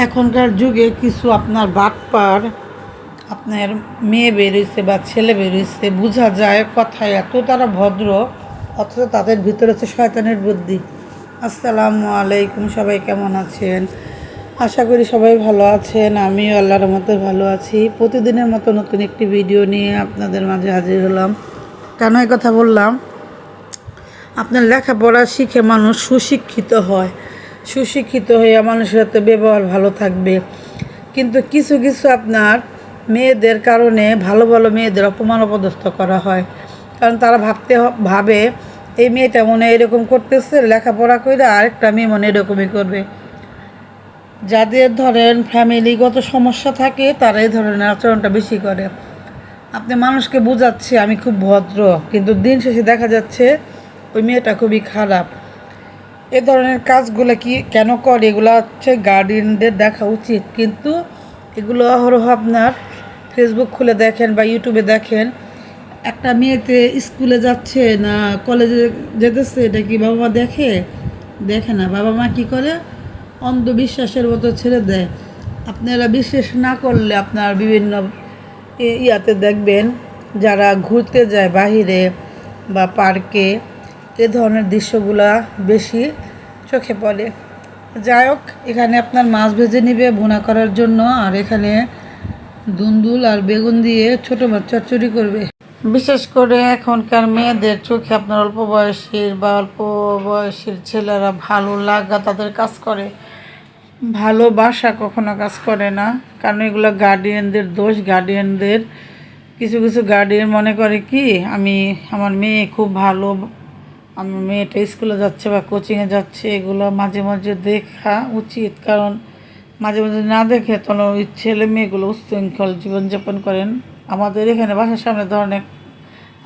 এখনকার যুগে কিছু আপনার বাটপার আপনার মেয়ে বেরিয়েছে বা ছেলে বেরিয়েছে, বোঝা যায় কথায় এত তারা ভদ্র, অথচ তাদের ভিতরে হচ্ছে শয়তানের বুদ্ধি। আসসালামু আলাইকুম, সবাই কেমন আছেন? আশা করি সবাই ভালো আছেন। আমিও আল্লাহর মতো ভালো আছি। প্রতিদিনের মতো নতুন একটি ভিডিও নিয়ে আপনাদের মাঝে হাজির হলাম। কেন এই কথা বললাম? আপনার লেখাপড়া শিখে মানুষ সুশিক্ষিত হয়, সুশিক্ষিত হয়ে মানুষের সাথে ব্যবহার ভালো থাকবে। কিন্তু কিছু কিছু আপনার মেয়েদের কারণে ভালো ভালো মেয়েদের অপমান অপদস্থ করা হয়। কারণ তারা ভাবে এই মেয়েটা মনে এরকম করতেছে, লেখাপড়া করে আরেকটা মেয়ে মনে এরকমই করবে। যাদের ধরেন ফ্যামিলিগত সমস্যা থাকে তারা এই ধরনের আচরণটা বেশি করে। আপনি মানুষকে বোঝাচ্ছে আমি খুব ভদ্র, কিন্তু দিন শেষে দেখা যাচ্ছে ওই মেয়েটা খুবই খারাপ। এ ধরনের কাজগুলো কেন করে এগুলো হচ্ছে গার্ডিয়ানদের দেখা উচিত। কিন্তু এগুলো অহরহ আপনার ফেসবুক খুলে দেখেন বা ইউটিউবে দেখেন, একটা মেয়েতে স্কুলে যাচ্ছে না কলেজে যেতেছে, এটা কি বাবা মা দেখে না। বাবা মা কী করে? অন্ধবিশ্বাসের মতো ছেড়ে দেয়। আপনারা বিশ্বাস না করলে আপনার বিভিন্ন ইয়াতে দেখবেন, যারা ঘুরতে যায় বাহিরে বা পার্কে, এ ধরনের দৃশ্যগুলা বেশি চোখে পড়ে। যাই হোক, এখানে আপনার মাছ ভেজে নিবে ভুনা করার জন্য, আর এখানে দুন্দুল আর বেগুন দিয়ে ছোটো মাছ চচ্চড়ি করবে। বিশেষ করে এখনকার মেয়েদের চোখে আপনার অল্প বয়সের ছেলেরা ভালো লাগা তাদের কাজ করে, ভালোবাসা কখনো কাজ করে না। কারণ এগুলো গার্ডিয়ানদের দোষ। গার্ডিয়ানদের কিছু কিছু গার্ডিয়ান মনে করে কি আমার মেয়ে খুব ভালো, আমার মেয়েটা স্কুলে যাচ্ছে বা কোচিংয়ে যাচ্ছে, এগুলো মাঝে মাঝে দেখা উচিত। কারণ মাঝে মাঝে না দেখে তখন ওই ছেলে মেয়েগুলো উচ্ছৃঙ্খল জীবনযাপন করেন। আমাদের এখানে বাসার সামনে ধরনের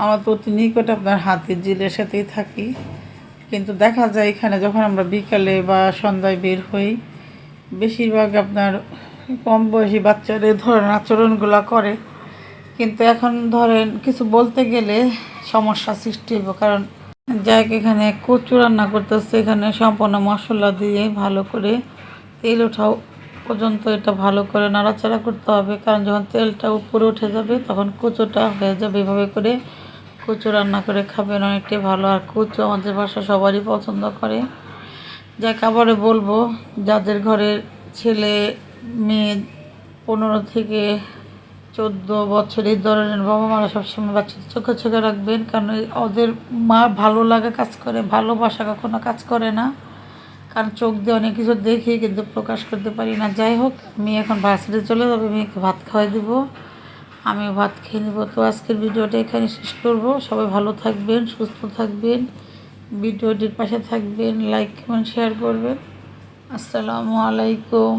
আমরা তো অতি নিকটে আপনার হাতির ঝিলের সাথেই থাকি, কিন্তু দেখা যায় এখানে যখন আমরা বিকালে বা সন্ধ্যায় বের হই, বেশিরভাগ আপনার কম বয়সী বাচ্চারা এই ধরনের আচরণগুলো করে। কিন্তু এখন ধরেন কিছু বলতে গেলে সমস্যা সৃষ্টি হবে। কারণ যাক এখানে কচু রান্না করতেছে, এখানে সম্পূর্ণ মশলা দিয়ে ভালো করে তেল ওঠাও পর্যন্ত এটা ভালো করে নাড়াচাড়া করতে হবে। কারণ যখন তেলটা উপরে উঠে যাবে তখন কচুটা হয়ে যাবে। এভাবে করে কচু রান্না করে খাবেন, অনেকটাই ভালো। আর কচু আমাদের বাসা সবারই পছন্দ করে। যাক আবারও বলবো, যাদের ঘরে ছেলে মেয়ে 15 থেকে 14 বছর এই ধরনের বাবা মারা সবসময় বাচ্চাদের চোখে চোখে রাখবেন। কারণ ওদের মা ভালো লাগা কাজ করে, ভালোবাসা কখনো কাজ করে না। কারণ চোখ দিয়ে অনেক কিছু দেখি কিন্তু প্রকাশ করতে পারি না। যাই হোক, মেয়ে এখন ভার্সিটি চলে যাবে, মেয়েকে ভাত খাওয়াই দিব, আমিও ভাত খেয়ে নেব। তো আজকের ভিডিওটা এখানে শেষ করব। সবাই ভালো থাকবেন, সুস্থ থাকবেন, ভিডিওটির পাশে থাকবেন, লাইক কমেন্ট শেয়ার করবেন। আসসালামু আলাইকুম।